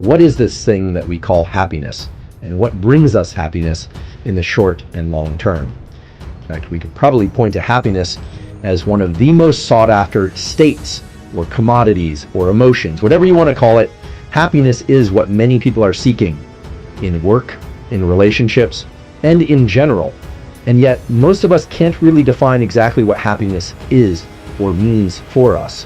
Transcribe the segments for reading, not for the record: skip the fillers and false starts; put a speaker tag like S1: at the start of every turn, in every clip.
S1: What is this thing that we call happiness? And what brings us happiness in the short and long term? In fact, we could probably point to happiness as one of the most sought after states or commodities or emotions, whatever you want to call it. Happiness is what many people are seeking in work, in relationships, and in general. And yet most of us can't really define exactly what happiness is or means for us.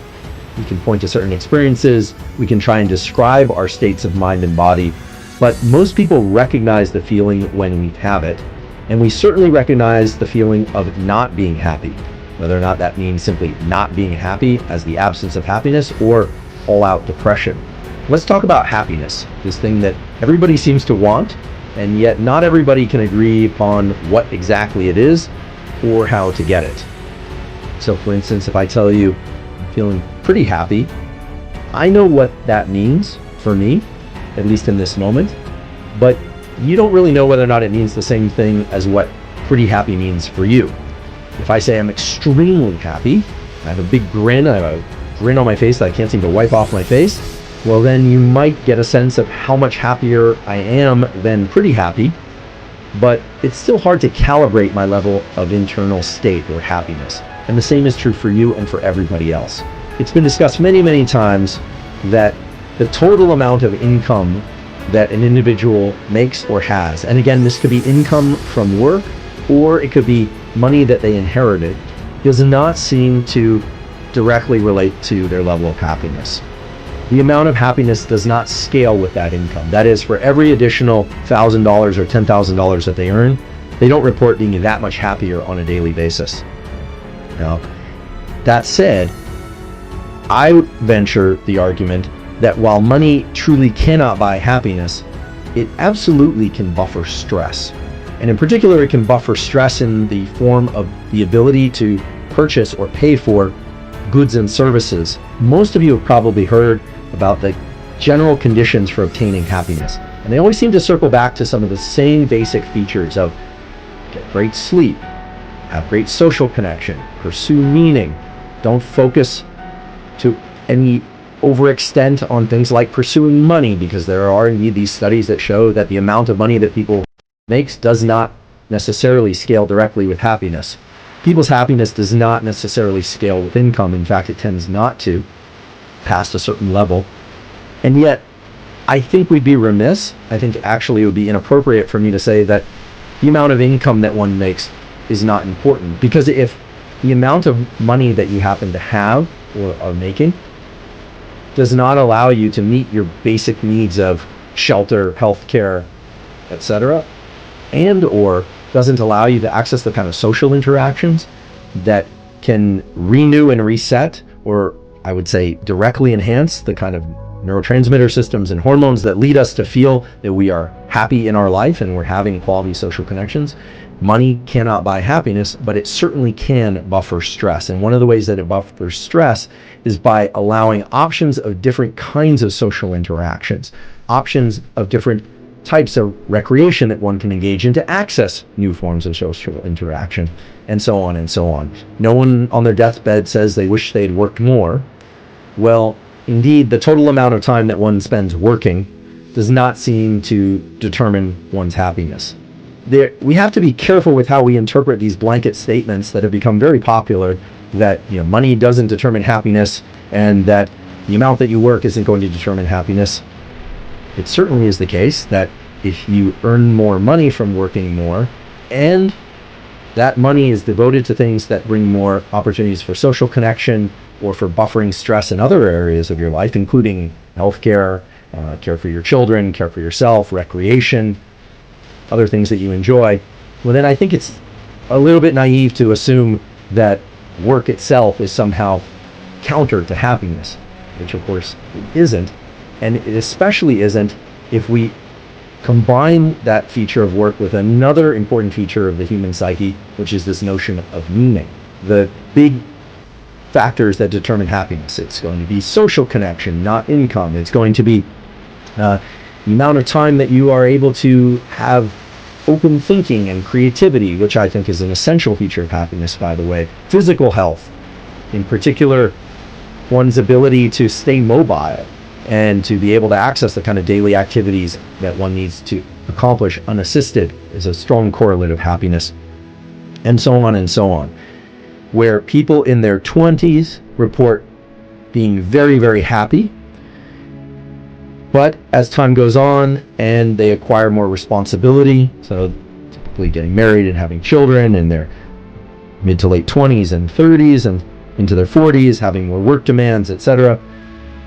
S1: We can point to certain experiences, we can try and describe our states of mind and body, but most people recognize the feeling when we have it, and we certainly recognize the feeling of not being happy, whether or not that means simply not being happy as the absence of happiness or all-out depression. Let's talk about happiness, this thing that everybody seems to want, and yet not everybody can agree upon what exactly it is or how to get it. So for instance, if I tell you I'm feeling pretty happy, I know what that means for me, at least in this moment, but you don't really know whether or not it means the same thing as what pretty happy means for you. If I say I'm extremely happy, I have a big grin, I have a grin on my face that I can't seem to wipe off my face, well then you might get a sense of how much happier I am than pretty happy, but it's still hard to calibrate my level of internal state or happiness. And the same is true for you and for everybody else. It's been discussed many, many times that the total amount of income that an individual makes or has, and again, this could be income from work, or it could be money that they inherited, does not seem to directly relate to their level of happiness. The amount of happiness does not scale with that income. That is, for every additional $1,000 or $10,000 that they earn, they don't report being that much happier on a daily basis. Now, that said, I would venture the argument that while money truly cannot buy happiness, it absolutely can buffer stress. And in particular, it can buffer stress in the form of the ability to purchase or pay for goods and services. Most of you have probably heard about the general conditions for obtaining happiness. And they always seem to circle back to some of the same basic features of get great sleep, have great social connection, pursue meaning, don't focus to any overextent on things like pursuing money, because there are indeed these studies that show that the amount of money that people makes does not necessarily scale directly with happiness. People's happiness does not necessarily scale with income. In fact, it tends not to past a certain level. And yet, I think we'd be remiss, I think actually it would be inappropriate for me to say that the amount of income that one makes is not important. Because if the amount of money that you happen to have or are making does not allow you to meet your basic needs of shelter, healthcare, etc., and or doesn't allow you to access the kind of social interactions that can renew and reset, or I would say directly enhance the kind of neurotransmitter systems and hormones that lead us to feel that we are happy in our life and we're having quality social connections. Money cannot buy happiness, but it certainly can buffer stress. And one of the ways that it buffers stress is by allowing options of different kinds of social interactions, options of different types of recreation that one can engage in to access new forms of social interaction, and so on and so on. No one on their deathbed says they wish they'd worked more. Well, indeed, the total amount of time that one spends working does not seem to determine one's happiness. We have to be careful with how we interpret these blanket statements that have become very popular, that money doesn't determine happiness and that the amount that you work isn't going to determine happiness. It certainly is the case that if you earn more money from working more, and that money is devoted to things that bring more opportunities for social connection or for buffering stress in other areas of your life, including healthcare, care for your children, care for yourself, recreation, other things that you enjoy, well then I think it's a little bit naive to assume that work itself is somehow counter to happiness, which of course it isn't. And it especially isn't if we combine that feature of work with another important feature of the human psyche, which is this notion of meaning. The big factors that determine happiness. It's going to be social connection, not income. It's going to be the amount of time that you are able to have open thinking and creativity, which I think is an essential feature of happiness, by the way. Physical health, in particular, one's ability to stay mobile, and to be able to access the kind of daily activities that one needs to accomplish unassisted is a strong correlate of happiness, and so on and so on. Where people in their 20s report being very, very happy, but as time goes on and they acquire more responsibility, so typically getting married and having children in their mid to late 20s and 30s and into their 40s, having more work demands, etc.,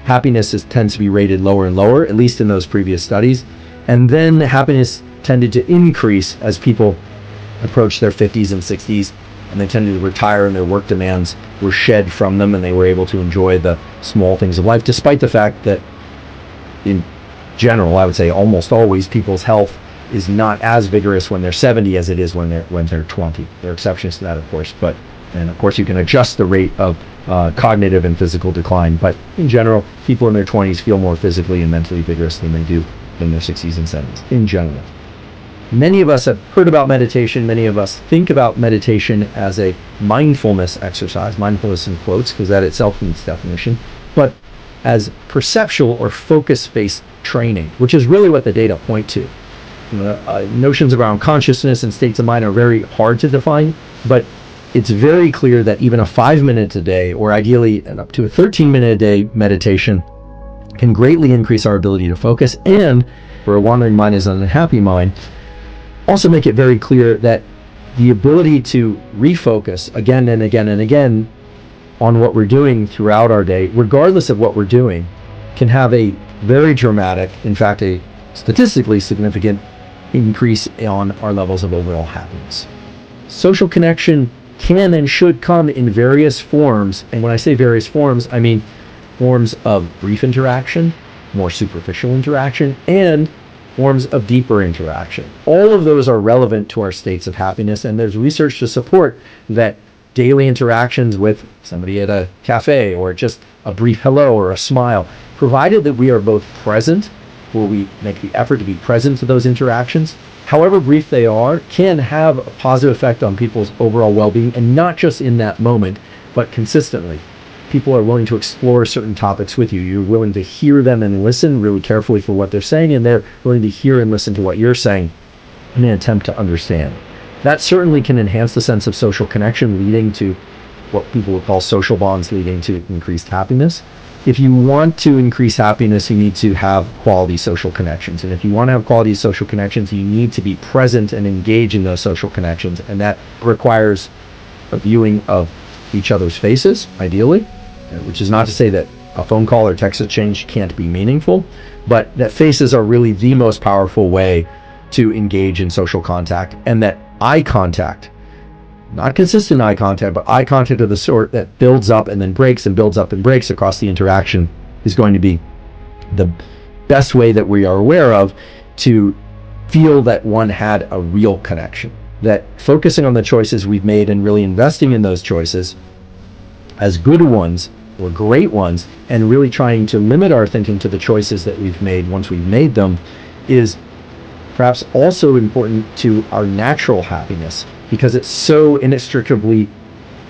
S1: happiness tends to be rated lower and lower, at least in those previous studies. And then happiness tended to increase as people approached their 50s and 60s, and they tended to retire and their work demands were shed from them and they were able to enjoy the small things of life, despite the fact that in general, I would say almost always, people's health is not as vigorous when they're 70 as it is when they're 20. There are exceptions to that, of course, and of course you can adjust the rate of cognitive and physical decline, but in general, people in their 20s feel more physically and mentally vigorous than they do in their 60s and 70s, in general. Many of us have heard about meditation. Many of us think about meditation as a mindfulness exercise, mindfulness in quotes, because that itself needs definition, but as perceptual or focus-based training, which is really what the data point to. Notions around consciousness and states of mind are very hard to define, but it's very clear that even a 5 minutes a day, or ideally up to a 13-minute a day meditation, can greatly increase our ability to focus, and for a wandering mind is an unhappy mind, also make it very clear that the ability to refocus again and again and again on what we're doing throughout our day, regardless of what we're doing, can have a very dramatic, in fact, a statistically significant increase on our levels of overall happiness. Social connection can and should come in various forms. And when I say various forms, I mean forms of brief interaction, more superficial interaction, and forms of deeper interaction. All of those are relevant to our states of happiness, and there's research to support that daily interactions with somebody at a cafe or just a brief hello or a smile, provided that we are both present, where we make the effort to be present to those interactions, however brief they are, can have a positive effect on people's overall well-being, and not just in that moment, but consistently. People are willing to explore certain topics with you. You're willing to hear them and listen really carefully for what they're saying, and they're willing to hear and listen to what you're saying in an attempt to understand. That certainly can enhance the sense of social connection, leading to what people would call social bonds, leading to increased happiness. If you want to increase happiness, you need to have quality social connections. And if you want to have quality social connections, you need to be present and engage in those social connections. And that requires a viewing of each other's faces, ideally, which is not to say that a phone call or text exchange can't be meaningful, but that faces are really the most powerful way to engage in social contact, and that eye contact, not consistent eye contact, but eye contact of the sort that builds up and then breaks and builds up and breaks across the interaction, is going to be the best way that we are aware of to feel that one had a real connection. That focusing on the choices we've made and really investing in those choices as good ones or great ones, and really trying to limit our thinking to the choices that we've made once we've made them, is perhaps also important to our natural happiness, because it's so inextricably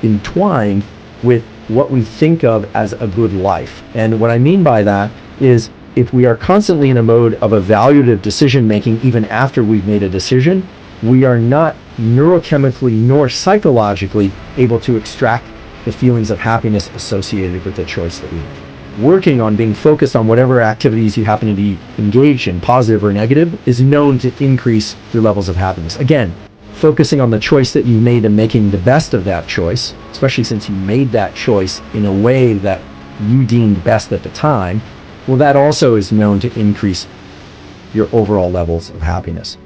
S1: entwined with what we think of as a good life. And what I mean by that is, if we are constantly in a mode of evaluative decision making even after we've made a decision, we are not neurochemically nor psychologically able to extract the feelings of happiness associated with the choice that we make. Working on being focused on whatever activities you happen to be engaged in, positive or negative, is known to increase your levels of happiness. Again, focusing on the choice that you made and making the best of that choice, especially since you made that choice in a way that you deemed best at the time, well, that also is known to increase your overall levels of happiness.